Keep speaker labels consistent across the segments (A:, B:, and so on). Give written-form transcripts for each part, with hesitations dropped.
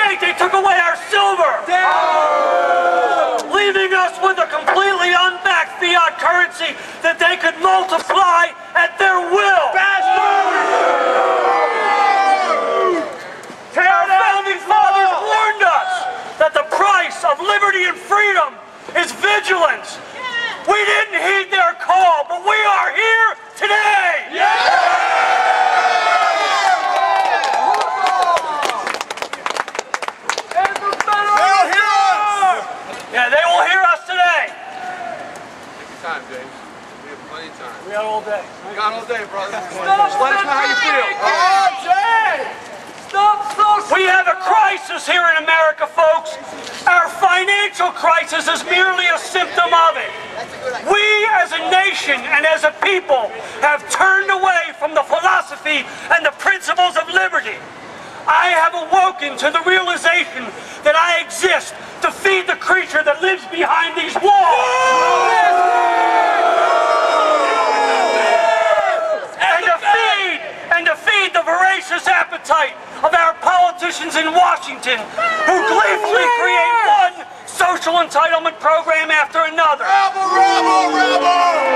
A: state, they took away our silver, leaving us with a completely unbacked fiat currency that they could multiply at their will. Our founding fathers warned us that the price of liberty and freedom is vigilance. We didn't heed their call, but we are here today. Yeah, they will hear us today.
B: Take your time, James. We have plenty of time.
A: We got all day.
B: We got all day, brother. Just let us know how you feel.
A: We have a crisis here in America, folks. Our financial crisis is merely a symptom of it. We as a nation and as a people have turned away from the philosophy and the principles of liberty. I have awoken to the realization that I exist to feed the creature that lives behind these walls. And to feed the voracious appetite of our politicians in Washington, who gleefully create one social entitlement program after another.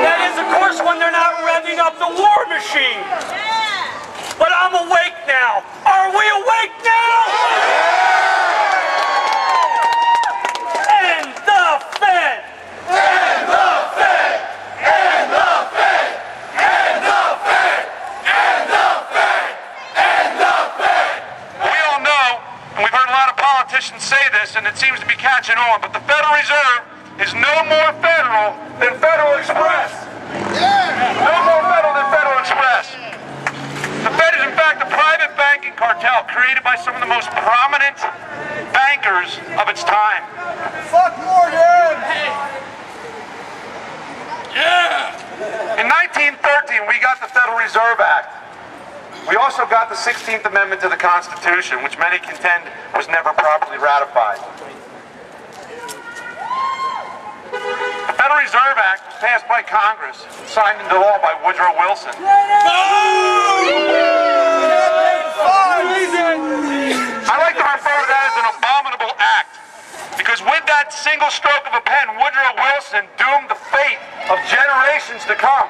A: That is, of course, when they're not revving up the war machine. But I'm awake now. Are we awake now? End the Fed! End the Fed! End the Fed! End the Fed! End the Fed! End the Fed!
C: We all know, and we've heard a lot of politicians say this, and it seems to be catching on, but the Federal Reserve is no more federal than Federal Express. No more federal than Federal Express. The Fed is in fact a private banking cartel created by some of the most prominent bankers of its time.
B: Fuck Morgan!
C: Yeah! In 1913, we got the Federal Reserve Act. We also got the 16th Amendment to the Constitution, which many contend was never properly ratified. The Federal Reserve Act was passed by Congress, signed into law by Woodrow Wilson. I like to refer to that as an abominable act, because with that single stroke of a pen, Woodrow Wilson doomed the fate of generations to come.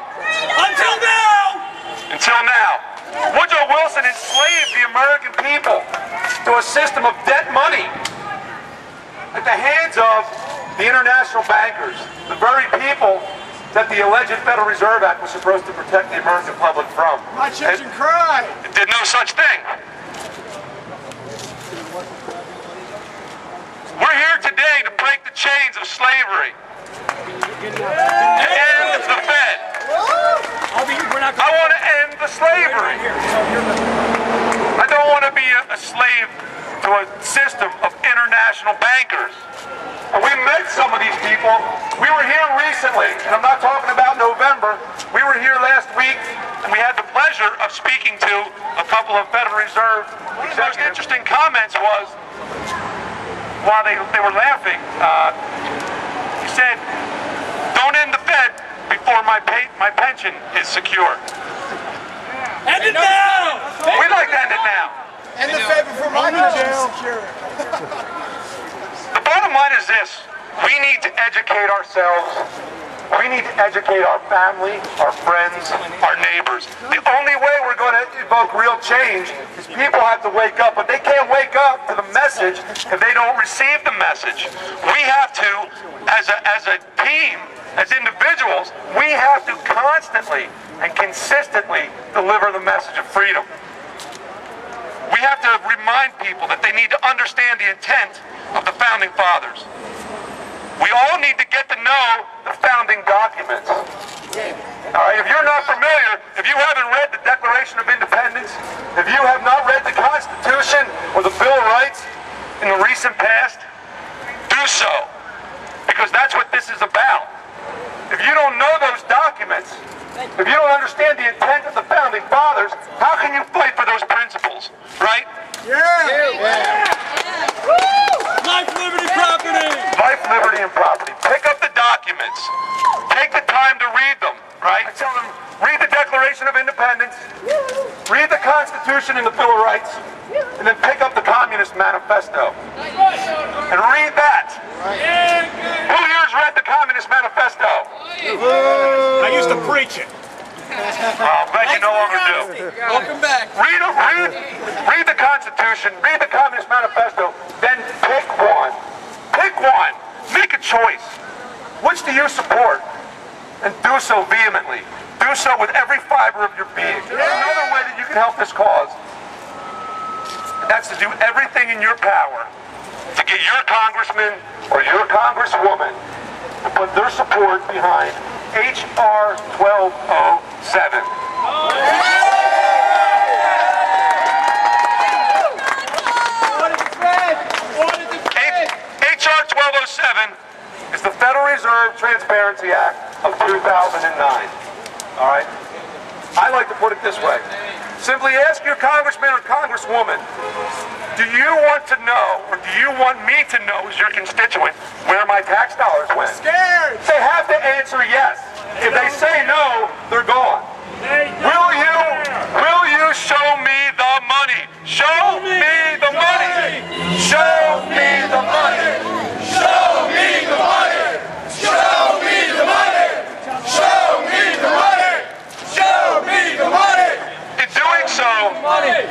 A: Until now!
C: Until now. Woodrow Wilson enslaved the American people to a system of debt money at the hands of the international bankers, the very people that the alleged Federal Reserve Act was supposed to protect the American public from.
B: My children cry.
C: It did no such thing. We're here today to break the chains of slavery. To end the Fed. I want to end the slavery. I don't want to be a slave to a system of international bankers. And we met some of these people. We were here recently, and I'm not talking about November. We were here last week, and we had the pleasure of speaking to a couple of Federal Reserve executives. One of the most interesting comments was, while they were laughing, he said, "Don't end the Fed before my pension is secure."
A: End it now!
C: We'd like to end it now.
B: And the Fed before my pension is secure.
C: The bottom line is this: we need to educate ourselves. We need to educate our family, our friends, our neighbors. The only way we're going to evoke real change is people have to wake up, but they can't wake up to the message if they don't receive the message. We have to, as a team, as individuals, we have to constantly and consistently deliver the message of freedom. We have to remind people that they need to understand the intent of the Founding Fathers. We all need to get to know the founding documents. All right, if you're not familiar, if you haven't read the Declaration of Independence, if you have not read the Constitution or the Bill of Rights in the recent past, do so, because that's what this is about. If you don't know those documents, if you don't understand the intent of the Founding Fathers, how can you fight for those principles, right?
A: Life, liberty, property!
C: Life, liberty, and property. Pick up the documents. Take the time to read them, right? I tell them, read the Declaration of Independence, read the Constitution and the Bill of Rights, and then pick up the Communist Manifesto and read that. Who here's read the Communist Manifesto?
A: I used to preach it.
C: I'm glad you no longer do.
B: Welcome back.
C: Read the Constitution, read the Communist Manifesto, then pick one. Pick one. Make a choice. Which do you support? And do so vehemently. Do so with every fiber of your being. There's another way that you can help this cause. And that's to do everything in your power to get your congressman or your congresswoman to put their support behind H.R. 1207. H.R. 1207 is the Federal Reserve Transparency Act of 2009. All right? I like to put it this way. Simply ask your congressman or congresswoman, do you want to know, or do you want me to know as your constituent, where my tax dollars went?
B: Scared.
C: They have to answer yes. If they say no, they're gone. Will you show me the money? Show me the money! Show me the money!
B: Show me the money. Show me the money. Show me the money. Show me the money.
C: In doing so,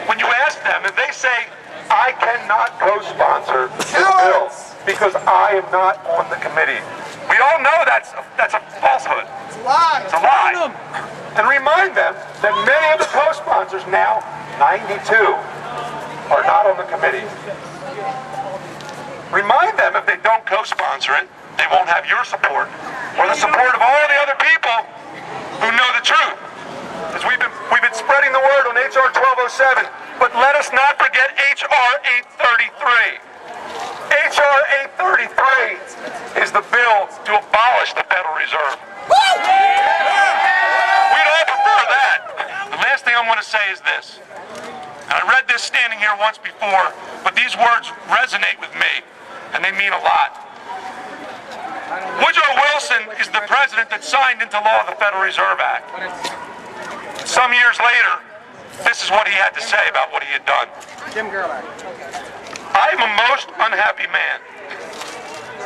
C: when you ask them, if they say, I cannot co-sponsor this bill because I am not on the committee, we all know that's a falsehood. It's a lie. And remind them that many of the co-sponsors now, 92, are not on the committee. Remind them if they don't co-sponsor it, they won't have your support or the support of all the other people who know the truth. Because we've been spreading the word on H.R. 1207, but let us not forget H.R. 833. H.R. 833 is the bill to abolish the Federal Reserve. We'd all prefer that. The last thing I want to say is this. And I read this standing here once before, but these words resonate with me, and they mean a lot. Woodrow Wilson is the president that signed into law the Federal Reserve Act. Some years later, this is what he had to say about what he had done. I am a most unhappy man.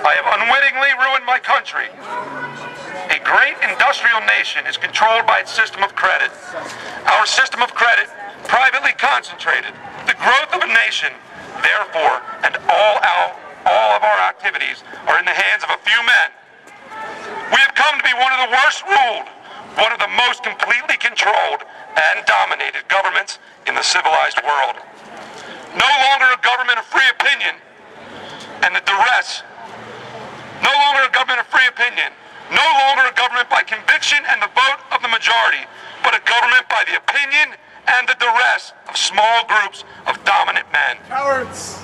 C: I have unwittingly ruined my country. A great industrial nation is controlled by its system of credit. Our system of credit, privately concentrated. The growth of a nation, therefore, and all of our activities are in the hands of a few men. We have come to be one of the worst ruled, one of the most completely controlled and dominated governments in the civilized world. No longer a government of free opinion and the duress. No longer a government of free opinion. No longer a government by conviction and the vote of the majority, but a government by the opinion and the duress of small groups of dominant men.
B: Cowards.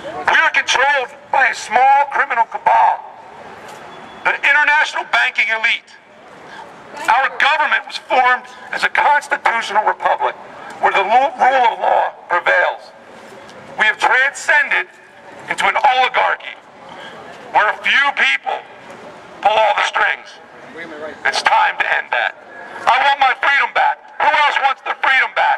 C: We are controlled by a small criminal cabal, the international banking elite. Our government was formed as a constitutional republic where the rule of law prevails. We have transcended into an oligarchy where a few people pull all the strings. It's time to end that. I want my freedom back. Who else wants their freedom back?